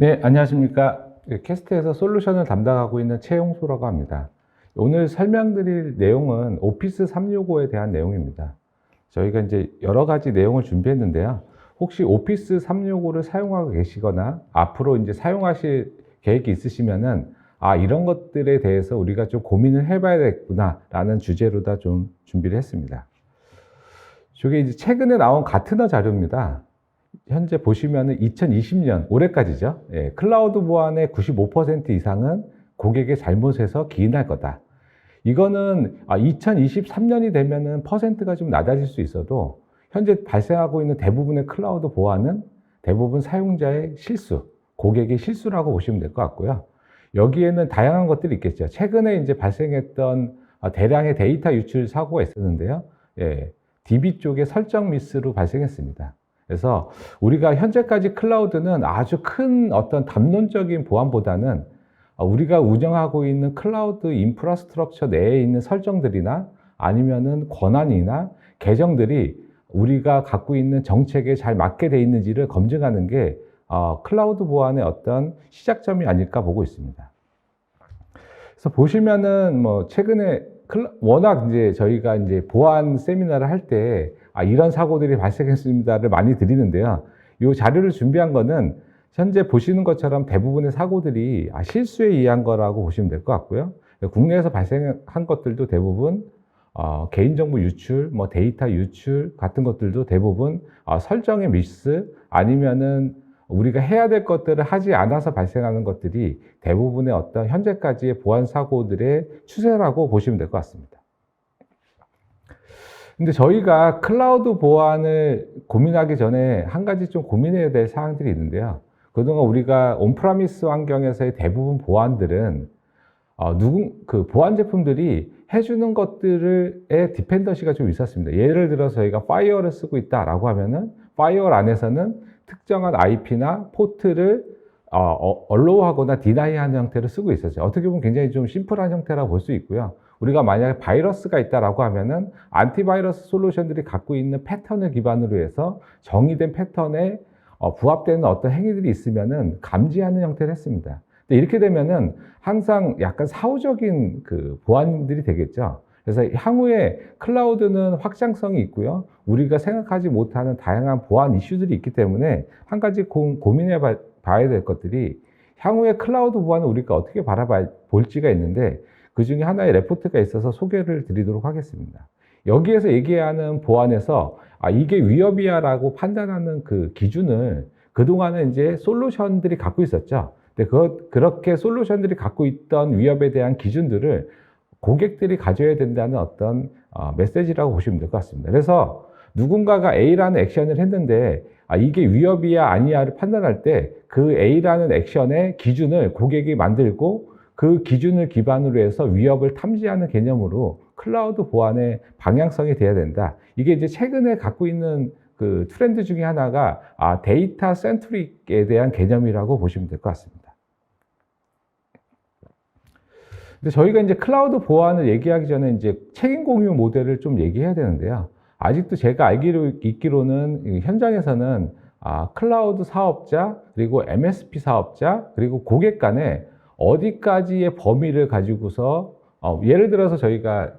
네, 안녕하십니까. 캐스트에서 솔루션을 담당하고 있는 최용수라고 합니다. 오늘 설명드릴 내용은 오피스 365에 대한 내용입니다. 저희가 이제 여러 가지 내용을 준비했는데요. 혹시 오피스 365를 사용하고 계시거나 앞으로 이제 사용하실 계획이 있으시면은 이런 것들에 대해서 우리가 좀 고민을 해봐야겠구나 라는 주제로 좀 준비를 했습니다. 저게 이제 최근에 나온 가트너 자료입니다. 현재 보시면은 2020년 올해까지죠. 클라우드 보안의 95% 이상은 고객의 잘못에서 기인할 거다. 이거는 2023년이 되면은 퍼센트가 좀 낮아질 수 있어도 현재 발생하고 있는 대부분의 클라우드 보안은 대부분 사용자의 실수, 고객의 실수라고 보시면 될 것 같고요. 여기에는 다양한 것들이 있겠죠. 최근에 이제 발생했던 대량의 데이터 유출 사고가 있었는데요. DB 쪽의 설정 미스로 발생했습니다. 그래서 우리가 현재까지 클라우드는 아주 큰 어떤 담론적인 보안보다는 우리가 운영하고 있는 클라우드 인프라스트럭처 내에 있는 설정들이나 아니면은 권한이나 계정들이 우리가 갖고 있는 정책에 잘 맞게 돼 있는지를 검증하는 게 클라우드 보안의 어떤 시작점이 아닐까 보고 있습니다. 그래서 보시면은 뭐 최근에 워낙 이제 저희가 이제 보안 세미나를 할 때 이런 사고들이 발생했습니다를 많이 드리는데요. 이 자료를 준비한 거는 현재 보시는 것처럼 대부분의 사고들이 실수에 의한 거라고 보시면 될 것 같고요. 국내에서 발생한 것들도 대부분 개인정보 유출, 뭐 데이터 유출 같은 것들도 대부분 설정의 미스 아니면은 우리가 해야 될 것들을 하지 않아서 발생하는 것들이 대부분의 어떤 현재까지의 보안 사고들의 추세라고 보시면 될 것 같습니다. 근데 저희가 클라우드 보안을 고민하기 전에 한 가지 좀 고민해야 될 사항들이 있는데요. 그동안 우리가 온프라미스 환경에서의 대부분 보안들은 보안 제품들이 해주는 것들의 디펜던시가 좀 있었습니다. 예를 들어서 저희가 파이어를 쓰고 있다라고 하면은 파이어 안에서는 특정한 IP나 포트를 allow-하거나 deny-하는 형태를 쓰고 있었죠. 어떻게 보면 굉장히 좀 심플한 형태라고 볼 수 있고요. 우리가 만약에 바이러스가 있다라고 하면은 안티바이러스 솔루션들이 갖고 있는 패턴을 기반으로 해서 정의된 패턴에 부합되는 어떤 행위들이 있으면은 감지하는 형태를 했습니다. 근데 이렇게 되면은 항상 약간 사후적인 보안들이 되겠죠. 그래서 향후에 클라우드는 확장성이 있고요. 우리가 생각하지 못하는 다양한 보안 이슈들이 있기 때문에 한 가지 고민해 봐야 될 것들이 향후에 클라우드 보안을 우리가 어떻게 바라볼지가 있는데 그 중에 하나의 레포트가 있어서 소개를 드리도록 하겠습니다. 여기에서 얘기하는 보안에서 이게 위협이야라고 판단하는 그 기준을 그동안은 이제 솔루션들이 갖고 있었죠. 근데 그렇게 솔루션들이 갖고 있던 위협에 대한 기준들을 고객들이 가져야 된다는 어떤 메시지라고 보시면 될 것 같습니다. 그래서 누군가가 A라는 액션을 했는데 이게 위협이야 아니야를 판단할 때 그 A라는 액션의 기준을 고객이 만들고 그 기준을 기반으로 해서 위협을 탐지하는 개념으로 클라우드 보안의 방향성이 돼야 된다. 이게 이제 최근에 갖고 있는 그 트렌드 중에 하나가 데이터 센트릭에 대한 개념이라고 보시면 될 것 같습니다. 근데 저희가 이제 클라우드 보안을 얘기하기 전에 이제 책임 공유 모델을 좀 얘기해야 되는데요. 아직도 제가 있기로는 현장에서는 클라우드 사업자, 그리고 MSP 사업자, 그리고 고객 간에 어디까지의 범위를 가지고서 예를 들어서 저희가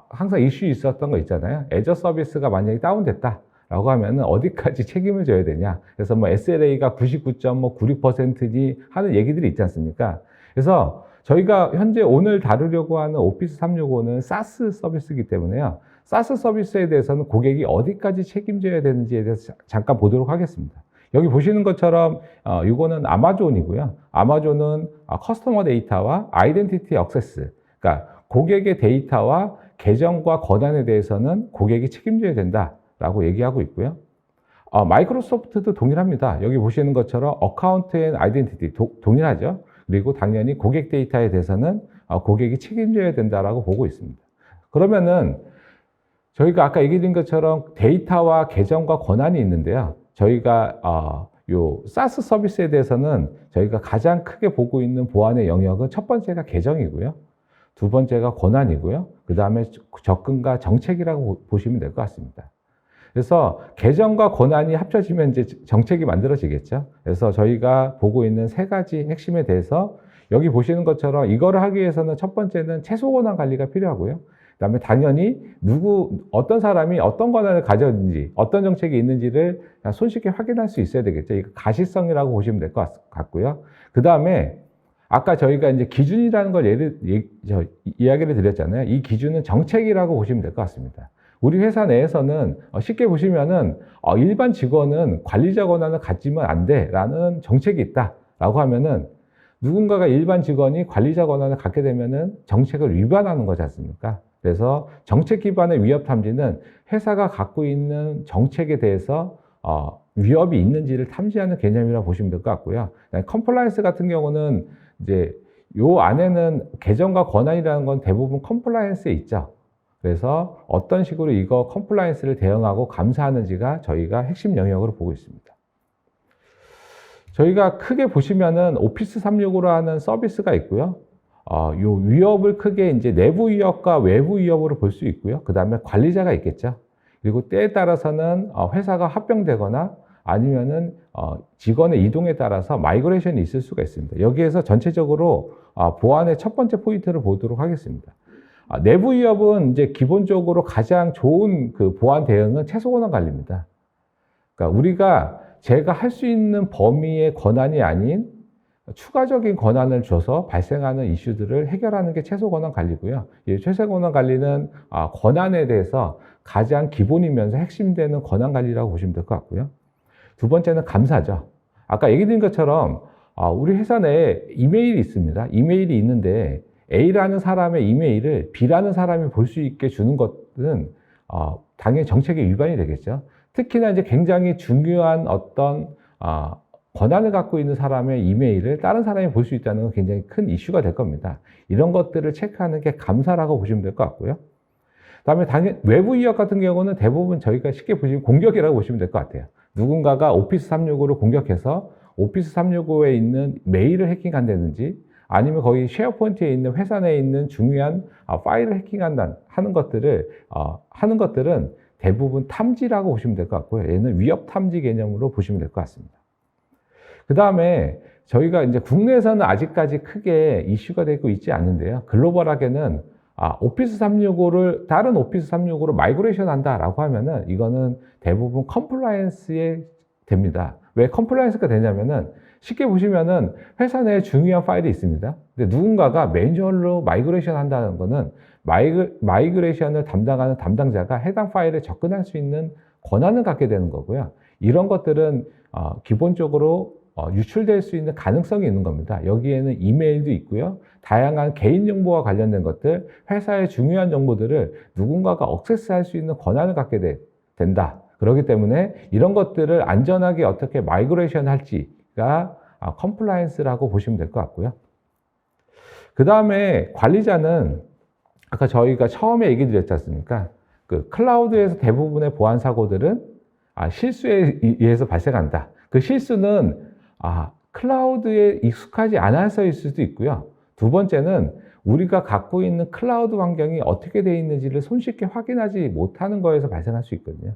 항상 이슈 있었던 거 있잖아요. 애저 서비스가 만약에 다운됐다 라고 하면은 어디까지 책임을 져야 되냐. 그래서 뭐 SLA가 99.96%니 하는 얘기들이 있지 않습니까? 그래서 저희가 현재 오늘 다루려고 하는 오피스 365는 SaaS 서비스이기 때문에요. SaaS 서비스에 대해서는 고객이 어디까지 책임져야 되는지에 대해서 잠깐 보도록 하겠습니다. 여기 보시는 것처럼 이거는 아마존이고요. 아마존은 커스터머 데이터와 아이덴티티 액세스, 그러니까 고객의 데이터와 계정과 권한에 대해서는 고객이 책임져야 된다라고 얘기하고 있고요. 마이크로소프트도 동일합니다. 여기 보시는 것처럼 어카운트 앤 아이덴티티 동일하죠. 그리고 당연히 고객 데이터에 대해서는 고객이 책임져야 된다라고 보고 있습니다. 그러면은 저희가 아까 얘기 드린 것처럼 데이터와 계정과 권한이 있는데요. 저희가 요 SaaS 서비스에 대해서는 저희가 가장 크게 보고 있는 보안의 영역은 첫 번째가 계정이고요. 두 번째가 권한이고요. 그 다음에 접근과 정책이라고 보시면 될 것 같습니다. 그래서 계정과 권한이 합쳐지면 이제 정책이 만들어지겠죠. 그래서 저희가 보고 있는 세 가지 핵심에 대해서 여기 보시는 것처럼 이거를 하기 위해서는 첫 번째는 최소 권한 관리가 필요하고요. 그다음에 당연히 어떤 사람이 어떤 권한을 가졌는지, 어떤 정책이 있는지를 손쉽게 확인할 수 있어야 되겠죠. 이거 가시성이라고 보시면 될 것 같고요. 그다음에 아까 저희가 이제 기준이라는 걸 이야기를 드렸잖아요. 이 기준은 정책이라고 보시면 될 것 같습니다. 우리 회사 내에서는 쉽게 보시면은 일반 직원은 관리자 권한을 갖지면 안 돼라는 정책이 있다라고 하면은 누군가가 일반 직원이 관리자 권한을 갖게 되면은 정책을 위반하는 거지 않습니까? 그래서 정책 기반의 위협 탐지는 회사가 갖고 있는 정책에 대해서 위협이 있는지를 탐지하는 개념이라고 보시면 될 것 같고요. 컴플라이언스 같은 경우는 이제 요 안에는 계정과 권한이라는 건 대부분 컴플라이언스에 있죠. 그래서 어떤 식으로 이거 컴플라이언스를 대응하고 감사하는지가 저희가 핵심 영역으로 보고 있습니다. 저희가 크게 보시면은 오피스 365로 하는 서비스가 있고요. 요 위협을 크게 이제 내부 위협과 외부 위협으로 볼 수 있고요. 그 다음에 관리자가 있겠죠. 그리고 때에 따라서는 회사가 합병되거나 아니면은 직원의 이동에 따라서 마이그레이션이 있을 수가 있습니다. 여기에서 전체적으로 보안의 첫 번째 포인트를 보도록 하겠습니다. 내부 위협은 이제 기본적으로 가장 좋은 그 보안 대응은 최소 권한 관리입니다. 그러니까 제가 할 수 있는 범위의 권한이 아닌 추가적인 권한을 줘서 발생하는 이슈들을 해결하는 게 최소 권한 관리고요. 이 최소 권한 관리는 권한에 대해서 가장 기본이면서 핵심되는 권한 관리라고 보시면 될 것 같고요. 두 번째는 감사죠. 아까 얘기 드린 것처럼 우리 회사 내에 이메일이 있습니다. 이메일이 있는데 A라는 사람의 이메일을 B라는 사람이 볼 수 있게 주는 것은 당연히 정책의 위반이 되겠죠. 특히나 이제 굉장히 중요한 어떤 권한을 갖고 있는 사람의 이메일을 다른 사람이 볼 수 있다는 건 굉장히 큰 이슈가 될 겁니다. 이런 것들을 체크하는 게 감사라고 보시면 될 것 같고요. 그다음에 당연히 외부 위협 같은 경우는 대부분 저희가 쉽게 보시면 공격이라고 보시면 될 것 같아요. 누군가가 오피스 365를 공격해서 오피스 365에 있는 메일을 해킹한다든지 아니면 거기 쉐어포인트에 있는 회사 내에 있는 중요한 파일을 해킹한다 하는 것들은 대부분 탐지라고 보시면 될 것 같고요. 얘는 위협 탐지 개념으로 보시면 될 것 같습니다. 그 다음에 저희가 이제 국내에서는 아직까지 크게 이슈가 되고 있지 않는데요. 글로벌하게는 오피스 365를 다른 오피스 365로 마이그레이션 한다라고 하면은 이거는 대부분 컴플라이언스에 됩니다. 왜 컴플라이언스가 되냐면은 쉽게 보시면은 회사 내에 중요한 파일이 있습니다. 근데 누군가가 매뉴얼로 마이그레이션 한다는 거는 마이그레이션을 담당하는 담당자가 해당 파일에 접근할 수 있는 권한을 갖게 되는 거고요. 이런 것들은 기본적으로 유출될 수 있는 가능성이 있는 겁니다. 여기에는 이메일도 있고요. 다양한 개인정보와 관련된 것들, 회사의 중요한 정보들을 누군가가 액세스할 수 있는 권한을 갖게 된다. 그렇기 때문에 이런 것들을 안전하게 어떻게 마이그레이션 할지가 컴플라이언스라고 보시면 될 것 같고요. 그 다음에 관리자는 아까 저희가 처음에 얘기 드렸지 않습니까? 그 클라우드에서 대부분의 보안 사고들은 실수에 의해서 발생한다. 그 실수는 클라우드에 익숙하지 않아서일 수도 있고요. 두 번째는 우리가 갖고 있는 클라우드 환경이 어떻게 되어 있는지를 손쉽게 확인하지 못하는 거에서 발생할 수 있거든요.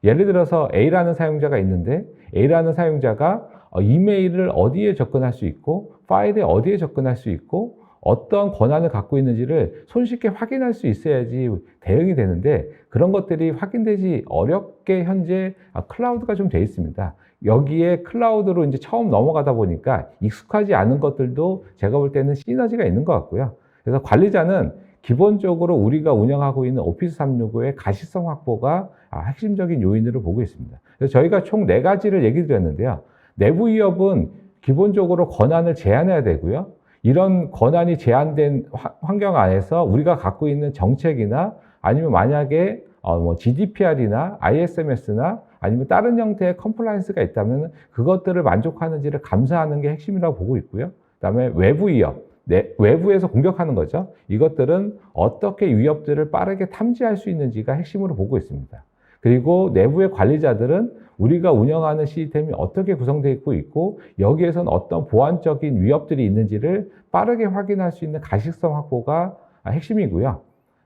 예를 들어서 A라는 사용자가 있는데 A라는 사용자가 이메일을 어디에 접근할 수 있고 파일에 어디에 접근할 수 있고 어떤 권한을 갖고 있는지를 손쉽게 확인할 수 있어야지 대응이 되는데 그런 것들이 확인되지 어렵게 현재 클라우드가 좀 돼 있습니다. 여기에 클라우드로 이제 처음 넘어가다 보니까 익숙하지 않은 것들도 제가 볼 때는 시너지가 있는 것 같고요. 그래서 관리자는 기본적으로 우리가 운영하고 있는 오피스 365의 가시성 확보가 핵심적인 요인으로 보고 있습니다. 그래서 저희가 총 4가지를 얘기 드렸는데요. 내부 위협은 기본적으로 권한을 제한해야 되고요. 이런 권한이 제한된 환경 안에서 우리가 갖고 있는 정책이나 아니면 만약에 GDPR이나 ISMS나 아니면 다른 형태의 컴플라이언스가 있다면 그것들을 만족하는지를 감사하는 게 핵심이라고 보고 있고요. 그다음에 외부 위협, 외부에서 공격하는 거죠. 이것들은 어떻게 위협들을 빠르게 탐지할 수 있는지가 핵심으로 보고 있습니다. 그리고 내부의 관리자들은 우리가 운영하는 시스템이 어떻게 구성되어 있고 여기에서는 어떤 보안적인 위협들이 있는지를 빠르게 확인할 수 있는 가시성 확보가 핵심이고요.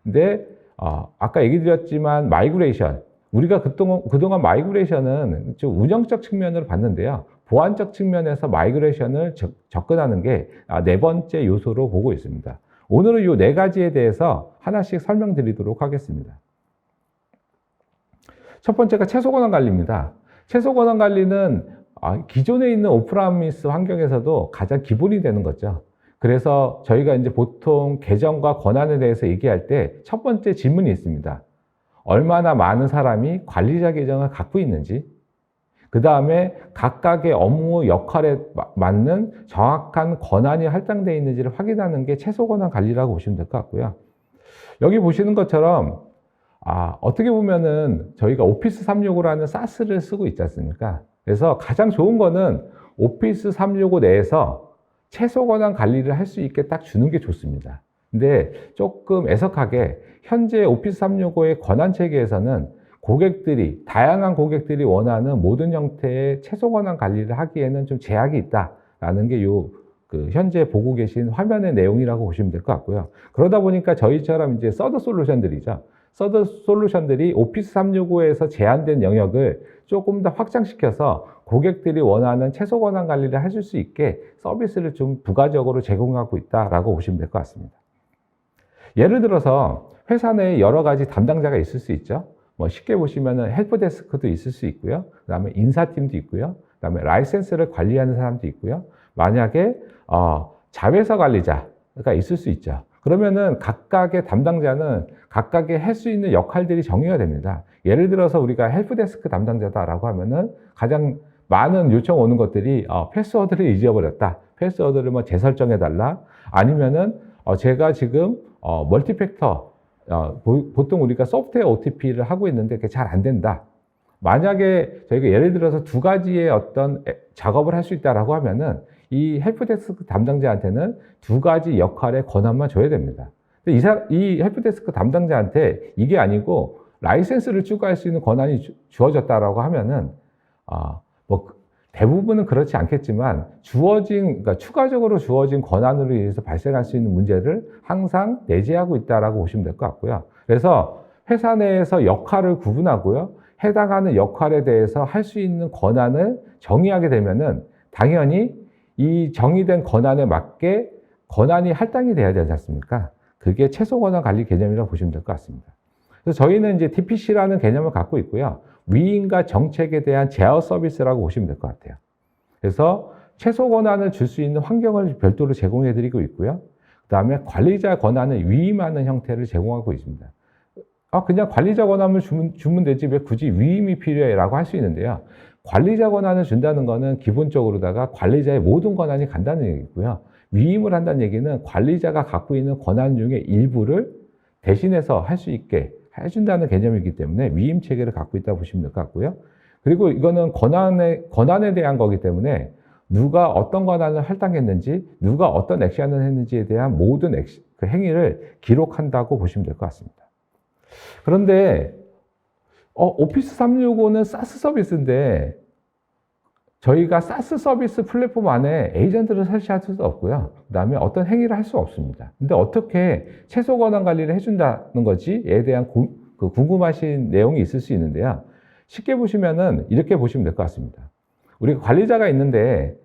근데 아까 얘기 드렸지만 마이그레이션, 우리가 그동안 마이그레이션은 좀 운영적 측면으로 봤는데요. 보안적 측면에서 마이그레이션을 접근하는 게 네 번째 요소로 보고 있습니다. 오늘은 이 네 가지에 대해서 하나씩 설명드리도록 하겠습니다. 첫 번째가 최소 권한 관리입니다. 최소 권한 관리는 기존에 있는 오프라미스 환경에서도 가장 기본이 되는 거죠. 그래서 저희가 이제 보통 계정과 권한에 대해서 얘기할 때 첫 번째 질문이 있습니다. 얼마나 많은 사람이 관리자 계정을 갖고 있는지, 그 다음에 각각의 업무 역할에 맞는 정확한 권한이 할당되어 있는지를 확인하는 게 최소 권한 관리라고 보시면 될 것 같고요. 여기 보시는 것처럼 어떻게 보면은 저희가 오피스 365라는 사스를 쓰고 있지 않습니까? 그래서 가장 좋은 거는 오피스 365 내에서 최소 권한 관리를 할 수 있게 딱 주는 게 좋습니다. 근데 조금 애석하게 현재 오피스 365의 권한 체계에서는 다양한 고객들이 원하는 모든 형태의 최소 권한 관리를 하기에는 좀 제약이 있다라는 게 현재 보고 계신 화면의 내용이라고 보시면 될 것 같고요. 그러다 보니까 저희처럼 이제 서드 솔루션들이죠. 서드 솔루션들이 오피스 365에서 제한된 영역을 조금 더 확장시켜서 고객들이 원하는 최소 권한 관리를 하실 수 있게 서비스를 좀 부가적으로 제공하고 있다라고 보시면 될 것 같습니다. 예를 들어서 회사 내에 여러 가지 담당자가 있을 수 있죠. 쉽게 보시면은 헬프데스크도 있을 수 있고요. 그 다음에 인사팀도 있고요. 그 다음에 라이센스를 관리하는 사람도 있고요. 만약에 자회사 관리자가 있을 수 있죠. 그러면은 각각의 담당자는 각각의 할 수 있는 역할들이 정의가 됩니다. 예를 들어서 우리가 헬프데스크 담당자다라고 하면은 가장 많은 요청 오는 것들이 패스워드를 잊어버렸다. 패스워드를 재설정해달라. 아니면은 제가 지금 멀티팩터 보통 우리가 소프트웨어 OTP를 하고 있는데 그게 잘 안 된다. 만약에 저희가 예를 들어서 두 가지의 어떤 작업을 할 수 있다라고 하면은 이 헬프데스크 담당자한테는 두 가지 역할의 권한만 줘야 됩니다. 근데 이 헬프데스크 담당자한테 이게 아니고 라이센스를 추가할 수 있는 권한이 주어졌다라고 하면은 대부분은 그렇지 않겠지만 그러니까 추가적으로 주어진 권한으로 인해서 발생할 수 있는 문제를 항상 내재하고 있다라고 보시면 될 것 같고요. 그래서 회사 내에서 역할을 구분하고요. 해당하는 역할에 대해서 할 수 있는 권한을 정의하게 되면은 당연히 이 정의된 권한에 맞게 권한이 할당이 돼야 되지 않습니까? 그게 최소 권한 관리 개념이라고 보시면 될 것 같습니다. 그래서 저희는 이제 DPC라는 개념을 갖고 있고요. 위임과 정책에 대한 제어 서비스라고 보시면 될 것 같아요. 그래서 최소 권한을 줄 수 있는 환경을 별도로 제공해 드리고 있고요. 그 다음에 관리자 권한을 위임하는 형태를 제공하고 있습니다. 그냥 관리자 권한을 주면 되지 왜 굳이 위임이 필요해? 라고 할 수 있는데요. 관리자 권한을 준다는 것은 기본적으로다가 관리자의 모든 권한이 간다는 얘기고요. 위임을 한다는 얘기는 관리자가 갖고 있는 권한 중에 일부를 대신해서 할 수 있게 해준다는 개념이기 때문에 위임 체계를 갖고 있다고 보시면 될 것 같고요. 그리고 이거는 권한에 대한 거기 때문에 누가 어떤 권한을 할당했는지, 누가 어떤 액션을 했는지에 대한 모든 그 행위를 기록한다고 보시면 될 것 같습니다. 그런데 오피스 365는 사스 서비스인데 저희가 사스 서비스 플랫폼 안에 에이전트를 설치할 수도 없고요. 그 다음에 어떤 행위를 할 수 없습니다. 근데 어떻게 최소 권한 관리를 해준다는 거지에 대한 궁금하신 내용이 있을 수 있는데요. 쉽게 보시면은 이렇게 보시면 될 것 같습니다. 우리가 관리자가 있는데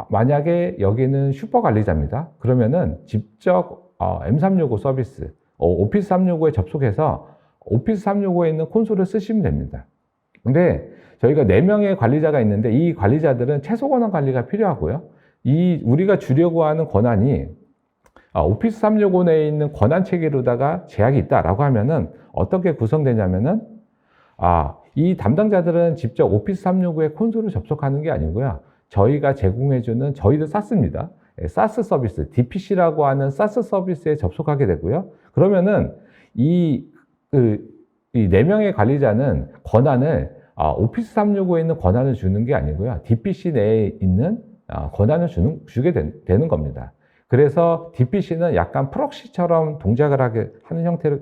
만약에 여기는 슈퍼 관리자입니다. 그러면은 직접 M365 서비스, 오피스 365에 접속해서 오피스 365에 있는 콘솔을 쓰시면 됩니다. 근데 저희가 4명의 관리자가 있는데 이 관리자들은 최소 권한 관리가 필요하고요. 우리가 주려고 하는 권한이 오피스 365 내에 있는 권한 체계로다가 제약이 있다라고 하면은 어떻게 구성되냐면은 이 담당자들은 직접 오피스 365의 콘솔을 접속하는 게 아니고요. 저희가 제공해주는 저희도 사스입니다. 사스 서비스, DPC라고 하는 사스 서비스에 접속하게 되고요. 그러면은 이 4명의 관리자는 권한을 오피스 365에 있는 권한을 주는 게 아니고요. DPC 내에 있는 권한을 주게 되는 겁니다. 그래서 DPC는 약간 프록시처럼 동작을 하는 형태로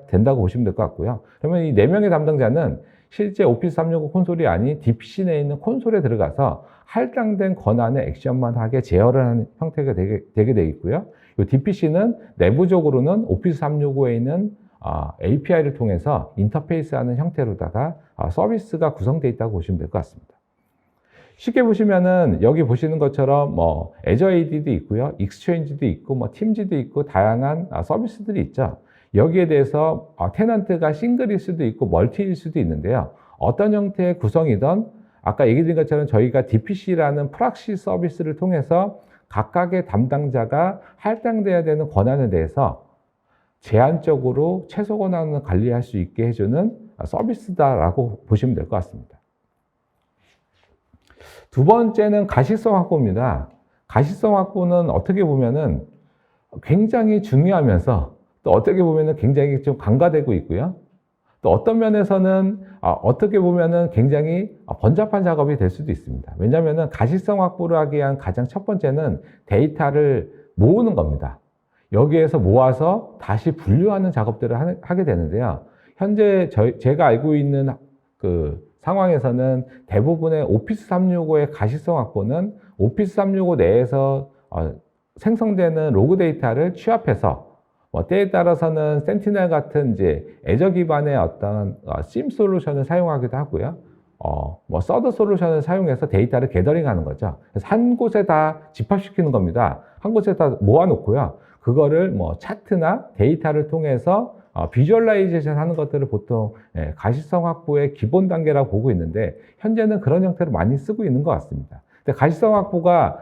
된다고 보시면 될 것 같고요. 그러면 이 4명의 담당자는 실제 오피스 365 콘솔이 아닌 DPC 내에 있는 콘솔에 들어가서 할당된 권한의 액션만 하게 제어를 하는 형태가 되게 되어 있고요. 이 DPC는 내부적으로는 오피스 365에 있는 API를 통해서 인터페이스하는 형태로다가 서비스가 구성되어 있다고 보시면 될 것 같습니다. 쉽게 보시면은 여기 보시는 것처럼 뭐 Azure AD도 있고요, 익스체인지도 있고, 뭐 팀즈도 있고, 다양한 서비스들이 있죠. 여기에 대해서 테넌트가 싱글일 수도 있고 멀티일 수도 있는데요. 어떤 형태의 구성이든 아까 얘기 드린 것처럼 저희가 DPC라는 프락시 서비스를 통해서 각각의 담당자가 할당돼야 되는 권한에 대해서 제한적으로 최소 권한을 관리할 수 있게 해주는 서비스다라고 보시면 될 것 같습니다. 두 번째는 가시성 확보입니다. 가시성 확보는 어떻게 보면은 굉장히 중요하면서 또 어떻게 보면은 굉장히 좀 간과되고 있고요. 또 어떤 면에서는 어떻게 보면은 굉장히 번잡한 작업이 될 수도 있습니다. 왜냐하면은 가시성 확보를 하기 위한 가장 첫 번째는 데이터를 모으는 겁니다. 여기에서 모아서 다시 분류하는 작업들을 하게 되는데요. 현재 제가 알고 있는 그 상황에서는 대부분의 오피스 365의 가시성 확보는 오피스 365 내에서 생성되는 로그 데이터를 취합해서 때에 따라서는 센티넬 같은 이제 애저 기반의 어떤 SIEM 솔루션을 사용하기도 하고요. 서드 솔루션을 사용해서 데이터를 게더링하는 거죠. 그래서 한 곳에 다 집합시키는 겁니다. 한 곳에 다 모아놓고요. 그거를 뭐 차트나 데이터를 통해서 비주얼라이제이션 하는 것들을 보통 가시성 확보의 기본 단계라고 보고 있는데 현재는 그런 형태로 많이 쓰고 있는 것 같습니다. 근데 가시성 확보가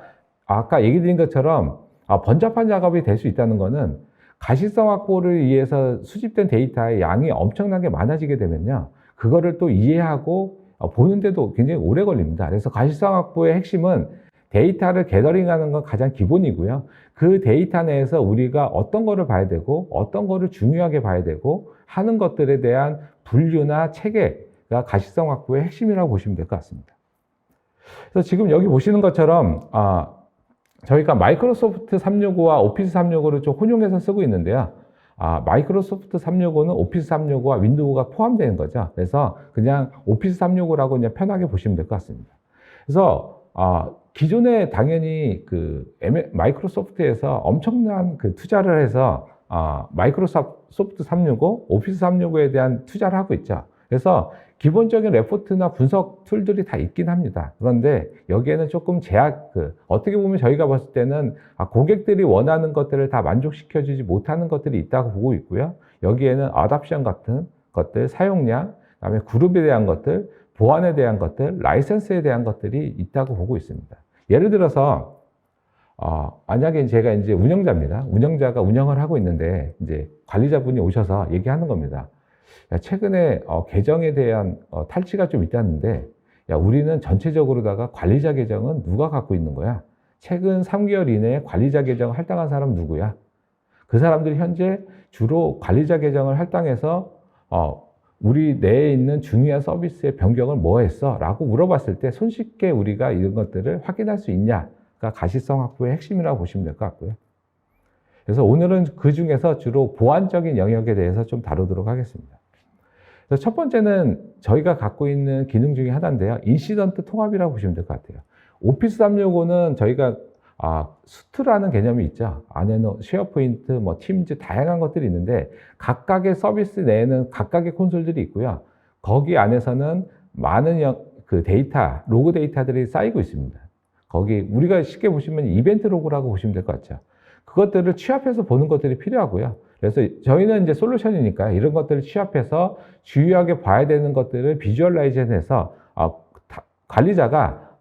아까 얘기 드린 것처럼 번잡한 작업이 될 수 있다는 것은 가시성 확보를 위해서 수집된 데이터의 양이 엄청나게 많아지게 되면요. 그거를 또 이해하고 보는데도 굉장히 오래 걸립니다. 그래서 가시성 확보의 핵심은 데이터를 게더링하는 건 가장 기본이고요. 그 데이터 내에서 우리가 어떤 거를 봐야 되고 어떤 거를 중요하게 봐야 되고 하는 것들에 대한 분류나 체계가 가시성 확보의 핵심이라고 보시면 될 것 같습니다. 그래서 지금 여기 보시는 것처럼 저희가 마이크로소프트 365와 오피스 365를 좀 혼용해서 쓰고 있는데요. 마이크로소프트 365는 오피스 365와 윈도우가 포함되는 거죠. 그래서 그냥 오피스 365라고 그냥 편하게 보시면 될 것 같습니다. 그래서 기존에 당연히 마이크로소프트에서 엄청난 투자를 해서 마이크로소프트 365, 오피스 365에 대한 투자를 하고 있죠. 그래서 기본적인 레포트나 분석 툴들이 다 있긴 합니다. 그런데 여기에는 조금 어떻게 보면 저희가 봤을 때는 고객들이 원하는 것들을 다 만족시켜주지 못하는 것들이 있다고 보고 있고요. 여기에는 어답션 같은 것들, 사용량, 그다음에 그룹에 대한 것들, 보안에 대한 것들, 라이센스에 대한 것들이 있다고 보고 있습니다. 예를 들어서 만약에 제가 이제 운영자입니다. 운영자가 운영을 하고 있는데 이제 관리자분이 오셔서 얘기하는 겁니다. 야, 최근에 계정에 대한 탈취가 좀 있다는데, 야, 우리는 전체적으로다가 관리자 계정은 누가 갖고 있는 거야? 최근 3개월 이내에 관리자 계정을 할당한 사람 누구야? 그 사람들이 현재 주로 관리자 계정을 할당해서 우리 내에 있는 중요한 서비스의 변경을 뭐 했어? 라고 물어봤을 때 손쉽게 우리가 이런 것들을 확인할 수 있냐가 가시성 확보의 핵심이라고 보시면 될 것 같고요. 그래서 오늘은 그 중에서 주로 보안적인 영역에 대해서 좀 다루도록 하겠습니다. 그래서 첫 번째는 저희가 갖고 있는 기능 중에 하나인데요. 인시던트 통합이라고 보시면 될 것 같아요. 오피스 365는 저희가 수트라는 개념이 있죠. 안에는 쉐어포인트, 뭐 팀즈 다양한 것들이 있는데 각각의 서비스 내에는 각각의 콘솔들이 있고요. 거기 안에서는 많은 데이터, 로그 데이터들이 쌓이고 있습니다. 거기 우리가 쉽게 보시면 이벤트 로그라고 보시면 될 것 같죠. 그것들을 취합해서 보는 것들이 필요하고요. 그래서 저희는 이제 솔루션이니까 이런 것들을 취합해서 주요하게 봐야 되는 것들을 비주얼라이즈해서 관리자가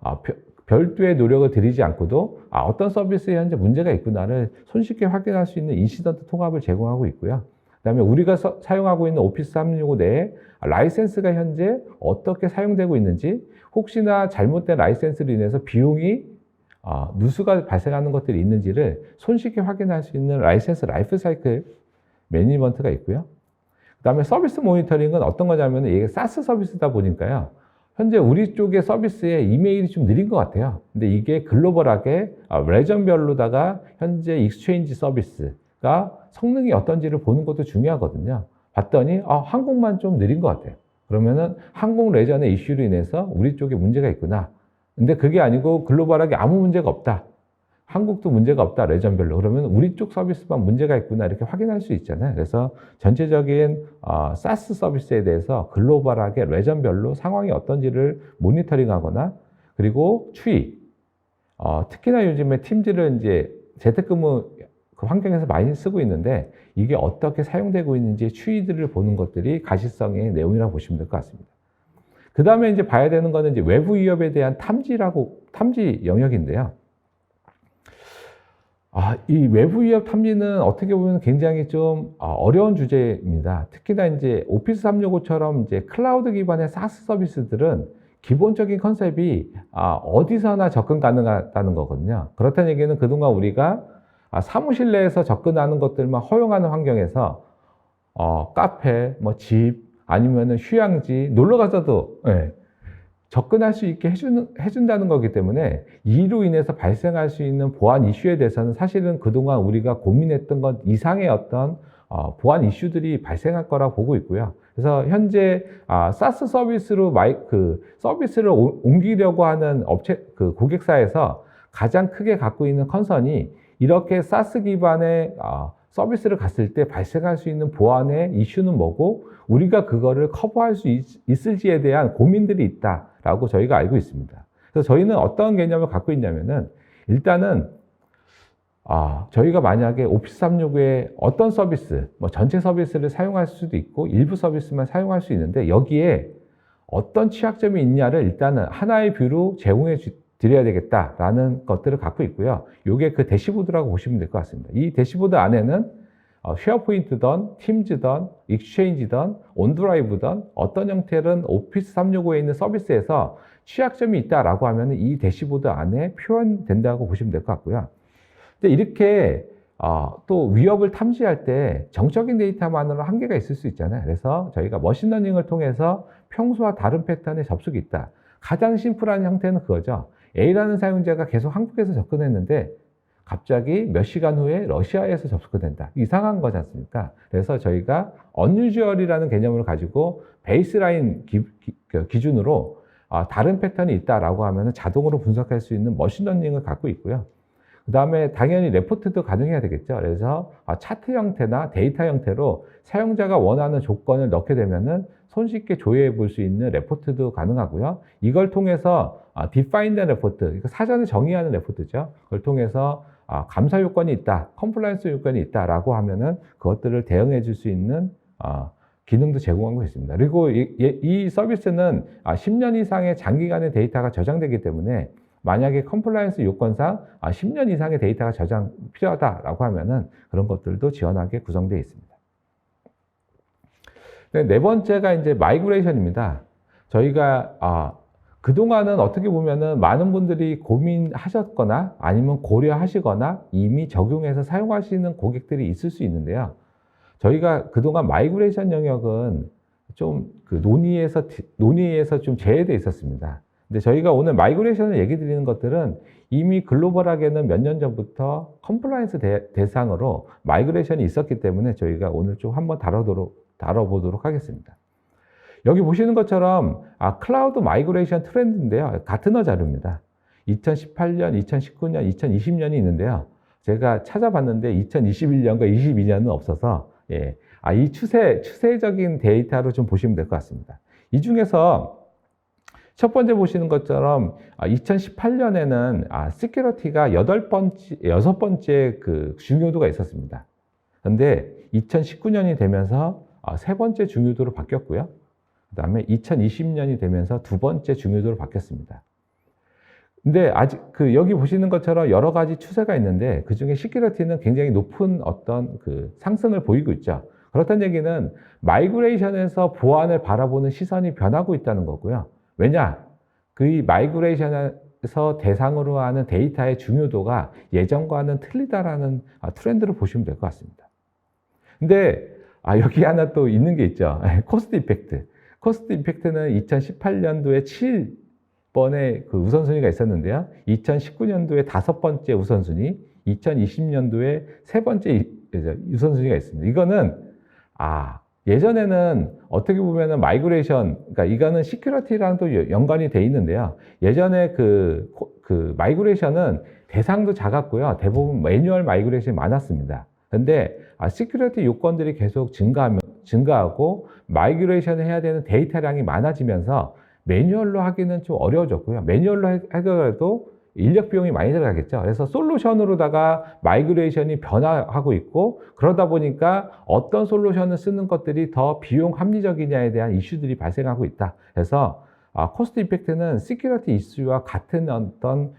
별도의 노력을 들이지 않고도 어떤 서비스에 현재 문제가 있구나를 손쉽게 확인할 수 있는 인시던트 통합을 제공하고 있고요. 그다음에 우리가 사용하고 있는 오피스 365 내에 라이센스가 현재 어떻게 사용되고 있는지, 혹시나 잘못된 라이센스로 인해서 비용이 누수가 발생하는 것들이 있는지를 손쉽게 확인할 수 있는 라이센스 라이프 사이클 매니지먼트가 있고요. 그 다음에 서비스 모니터링은 어떤 거냐면 이게 사스 서비스다 보니까요. 현재 우리 쪽의 서비스에 이메일이 좀 느린 것 같아요. 근데 이게 글로벌하게 레전별로다가 현재 익스체인지 서비스가 성능이 어떤지를 보는 것도 중요하거든요. 봤더니 한국만 좀 느린 것 같아요. 그러면은 한국 레전의 이슈로 인해서 우리 쪽에 문제가 있구나. 근데 그게 아니고 글로벌하게 아무 문제가 없다. 한국도 문제가 없다, 레전별로. 그러면 우리 쪽 서비스만 문제가 있구나, 이렇게 확인할 수 있잖아요. 그래서 전체적인 사스 서비스에 대해서 글로벌하게 레전별로 상황이 어떤지를 모니터링하거나, 그리고 추이, 특히나 요즘에 팀즈를 이제 재택근무 그 환경에서 많이 쓰고 있는데, 이게 어떻게 사용되고 있는지 추이들을 보는 것들이 가시성의 내용이라고 보시면 될 것 같습니다. 그 다음에 이제 봐야 되는 거는 이제 외부 위협에 대한 탐지 영역인데요. 이 외부 위협 탐지는 어떻게 보면 굉장히 좀 어려운 주제입니다. 특히나 이제 오피스 365처럼 이제 클라우드 기반의 사스 서비스들은 기본적인 컨셉이 어디서나 접근 가능하다는 거거든요. 그렇다는 얘기는 그동안 우리가 사무실 내에서 접근하는 것들만 허용하는 환경에서 카페, 뭐 집, 아니면은 휴양지, 놀러 가서도 접근할 수 있게 해준다는 거기 때문에, 이로 인해서 발생할 수 있는 보안 이슈에 대해서는 사실은 그동안 우리가 고민했던 것 이상의 어떤 보안 이슈들이 발생할 거라 보고 있고요. 그래서 현재 사스 서비스로 서비스를 옮기려고 하는 고객사에서 가장 크게 갖고 있는 컨선이, 이렇게 사스 기반의 서비스를 갔을 때 발생할 수 있는 보안의 이슈는 뭐고, 우리가 그거를 커버할 수 있을지에 대한 고민들이 있다라고 저희가 알고 있습니다. 그래서 저희는 어떤 개념을 갖고 있냐면은, 일단은 저희가 만약에 오피스 365의 어떤 서비스, 뭐 전체 서비스를 사용할 수도 있고 일부 서비스만 사용할 수 있는데, 여기에 어떤 취약점이 있냐를 일단은 하나의 뷰로 제공해 드려야 되겠다라는 것들을 갖고 있고요. 이게 그 대시보드라고 보시면 될 것 같습니다. 이 대시보드 안에는 쉐어포인트든, 팀즈든, 익스체인지든, 온드라이브든 어떤 형태든 오피스 365에 있는 서비스에서 취약점이 있다라고 하면 이 대시보드 안에 표현된다고 보시면 될 것 같고요. 근데 이렇게 또 위협을 탐지할 때 정적인 데이터만으로 한계가 있을 수 있잖아요. 그래서 저희가 머신러닝을 통해서 평소와 다른 패턴의 접속이 있다. 가장 심플한 형태는 그거죠. A라는 사용자가 계속 한국에서 접근했는데 갑자기 몇 시간 후에 러시아에서 접속이 된다. 이상한 거지 않습니까? 그래서 저희가 unusual이라는 개념을 가지고 베이스라인 기준으로 다른 패턴이 있다라고 하면 자동으로 분석할 수 있는 머신러닝을 갖고 있고요. 그 다음에 당연히 레포트도 가능해야 되겠죠. 그래서 차트 형태나 데이터 형태로 사용자가 원하는 조건을 넣게 되면은 손쉽게 조회해 볼 수 있는 레포트도 가능하고요. 이걸 통해서 defined 레포트, 그러니까 사전에 정의하는 레포트죠. 그걸 통해서 감사 요건이 있다, 컴플라이언스 요건이 있다라고 하면은 그것들을 대응해 줄 수 있는 기능도 제공하고 있습니다. 그리고 이 서비스는 10년 이상의 장기간의 데이터가 저장되기 때문에, 만약에 컴플라이언스 요건상 10년 이상의 데이터가 저장 필요하다라고 하면은 그런 것들도 지원하게 구성되어 있습니다. 네 번째가 이제 마이그레이션입니다. 저희가 그동안은 어떻게 보면은 많은 분들이 고민하셨거나 아니면 고려하시거나 이미 적용해서 사용하시는 고객들이 있을 수 있는데요. 저희가 그동안 마이그레이션 영역은 좀 논의에서 좀 제외되어 있었습니다. 근데 저희가 오늘 마이그레이션을 얘기 드리는 것들은 이미 글로벌하게는 몇 년 전부터 컴플라이언스 대상으로 마이그레이션이 있었기 때문에 저희가 오늘 좀 한번 다뤄보도록 하겠습니다. 여기 보시는 것처럼 클라우드 마이그레이션 트렌드인데요. 가트너 자료입니다. 2018년, 2019년, 2020년이 있는데요. 제가 찾아봤는데 2021년과 22년은 없어서 이 추세적인 데이터로 좀 보시면 될 것 같습니다. 이 중에서 첫 번째 보시는 것처럼 2018년에는 시큐리티가 6번째 그 중요도가 있었습니다. 그런데 2019년이 되면서 세 번째 중요도로 바뀌었고요. 그 다음에 2020년이 되면서 두 번째 중요도로 바뀌었습니다. 근데 아직 여기 보시는 것처럼 여러 가지 추세가 있는데, 그 중에 시큐리티는 굉장히 높은 어떤 상승을 보이고 있죠. 그렇다는 얘기는 마이그레이션에서 보안을 바라보는 시선이 변하고 있다는 거고요. 왜냐? 그 마이그레이션에서 대상으로 하는 데이터의 중요도가 예전과는 틀리다라는 트렌드를 보시면 될 것 같습니다. 근데 여기 하나 또 있는 게 있죠. 코스트 이펙트. 코스트 이펙트는 2018년도에 7번의 그 우선순위가 있었는데요. 2019년도에 5번째 우선순위, 2020년도에 3번째 우선순위가 있습니다. 이거는 예전에는 어떻게 보면은 마이그레이션, 그러니까 이거는 시큐리티랑도 연관이 돼 있는데요. 예전에 그 마이그레이션은 대상도 작았고요. 대부분 매뉴얼 마이그레이션이 많았습니다. 근데 시큐리티 요건들이 계속 증가하고 마이그레이션을 해야 되는 데이터량이 많아지면서 매뉴얼로 하기는 좀 어려워졌고요. 매뉴얼로 하더라도 인력 비용이 많이 들어가겠죠. 그래서 솔루션으로다가 마이그레이션이 변화하고 있고, 그러다 보니까 어떤 솔루션을 쓰는 것들이 더 비용 합리적이냐에 대한 이슈들이 발생하고 있다. 그래서 코스트 이펙트는 시큐리티 이슈와 같은 어떤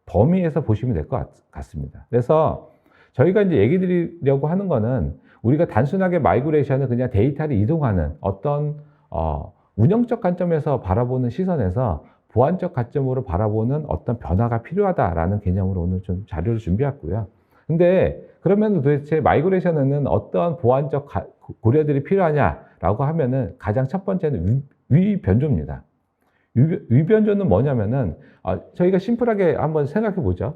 범위에서 보시면 될 것 같습니다. 그래서 저희가 이제 얘기 드리려고 하는 거는, 우리가 단순하게 마이그레이션을 그냥 데이터를 이동하는 어떤 운영적 관점에서 바라보는 시선에서 보안적 관점으로 바라보는 어떤 변화가 필요하다라는 개념으로 오늘 좀 자료를 준비했고요. 근데 그러면 도대체 마이그레이션에는 어떤 보안적 고려들이 필요하냐라고 하면은, 가장 첫 번째는 위변조입니다. 위변조는 뭐냐면은, 저희가 심플하게 한번 생각해 보죠.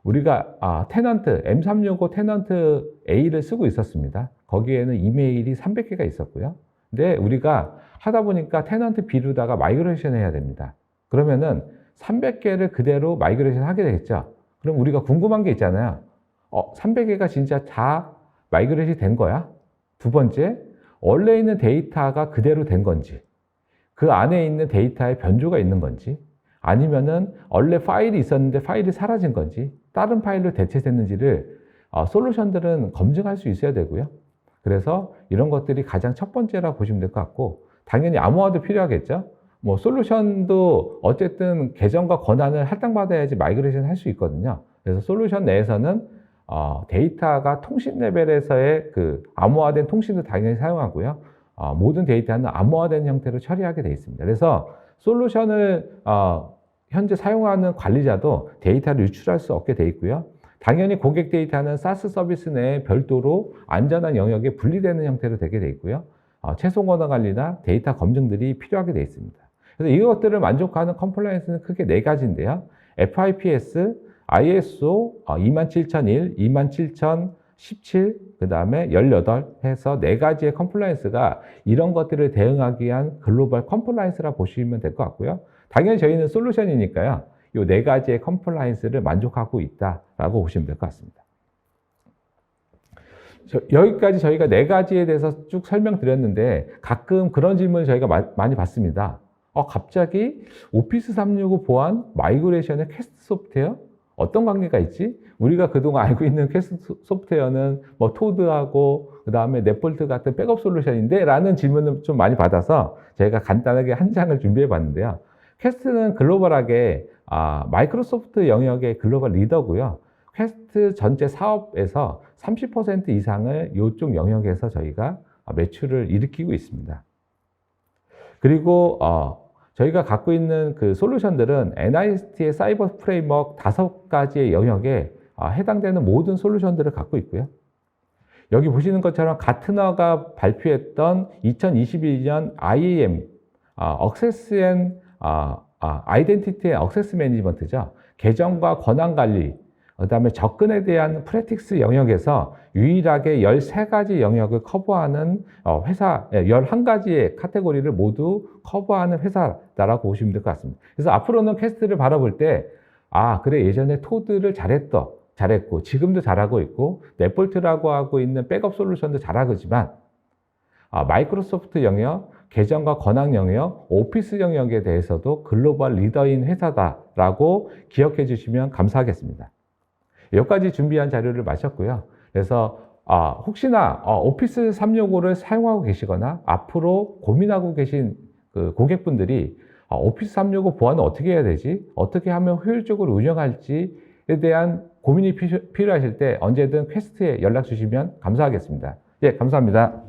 우리가 테넌트 M365 테넌트 A를 쓰고 있었습니다. 거기에는 이메일이 300개가 있었고요. 근데 우리가 하다 보니까 테넌트 B로다가 마이그레이션 해야 됩니다. 그러면은 300개를 그대로 마이그레이션 하게 되겠죠. 그럼 우리가 궁금한 게 있잖아요. 300개가 진짜 다 마이그레이션이 된 거야? 두 번째, 원래 있는 데이터가 그대로 된 건지, 그 안에 있는 데이터에 변조가 있는 건지, 아니면은 원래 파일이 있었는데 파일이 사라진 건지, 다른 파일로 대체됐는지를 솔루션들은 검증할 수 있어야 되고요. 그래서 이런 것들이 가장 첫 번째라고 보시면 될 것 같고, 당연히 암호화도 필요하겠죠. 뭐 솔루션도 어쨌든 계정과 권한을 할당받아야지 마이그레이션 할 수 있거든요. 그래서 솔루션 내에서는 데이터가 통신 레벨에서의 그 암호화된 통신도 당연히 사용하고요. 모든 데이터는 암호화된 형태로 처리하게 되어 있습니다. 그래서 솔루션을 현재 사용하는 관리자도 데이터를 유출할 수 없게 되어 있고요. 당연히 고객 데이터는 SaaS 서비스 내에 별도로 안전한 영역에 분리되는 형태로 되게 되어 있고요. 최소 권한 관리나 데이터 검증들이 필요하게 되어 있습니다. 그래서 이것들을 만족하는 컴플라이언스는 크게 네 가지인데요. FIPS, ISO 27001, 27017, 그 다음에 18 해서 네 가지의 컴플라이언스가 이런 것들을 대응하기 위한 글로벌 컴플라이언스라 보시면 될 것 같고요. 당연히 저희는 솔루션이니까요. 이 네 가지의 컴플라이언스를 만족하고 있다라고 보시면 될 것 같습니다. 여기까지 저희가 네 가지에 대해서 쭉 설명드렸는데, 가끔 그런 질문을 저희가 많이 받습니다. 갑자기 오피스 365 보안 마이그레이션의 캐스트 소프트웨어? 어떤 관계가 있지? 우리가 그동안 알고 있는 캐스트 소프트웨어는 뭐 토드하고 그 다음에 넷볼트 같은 백업 솔루션인데? 라는 질문을 좀 많이 받아서 제가 간단하게 한 장을 준비해 봤는데요. 캐스트는 글로벌하게 마이크로소프트 영역의 글로벌 리더고요. 퀘스트 전체 사업에서 30% 이상을 이쪽 영역에서 저희가 매출을 일으키고 있습니다. 그리고 저희가 갖고 있는 그 솔루션들은 NIST의 사이버 프레임워크 5가지의 영역에 해당되는 모든 솔루션들을 갖고 있고요. 여기 보시는 것처럼 가트너가 발표했던 2022년 IAM, Access and Identity Access Management죠. 계정과 권한 관리, 그 다음에 접근에 대한 프랙티스 영역에서 유일하게 13가지 영역을 커버하는 회사, 11가지의 카테고리를 모두 커버하는 회사다라고 보시면 될 것 같습니다. 그래서 앞으로는 캐스트를 바라볼 때, 그래, 예전에 토드를 잘했고, 지금도 잘하고 있고, 넷볼트라고 하고 있는 백업 솔루션도 잘하지만, 마이크로소프트 영역, 계정과 권한 영역, 오피스 영역에 대해서도 글로벌 리더인 회사다라고 기억해 주시면 감사하겠습니다. 여기까지 준비한 자료를 마쳤고요. 그래서 혹시나 오피스 365를 사용하고 계시거나 앞으로 고민하고 계신 그 고객분들이 오피스 365 보안은 어떻게 해야 되지? 어떻게 하면 효율적으로 운영할지에 대한 고민이 필요하실 때 언제든 퀘스트에 연락 주시면 감사하겠습니다. 예, 감사합니다.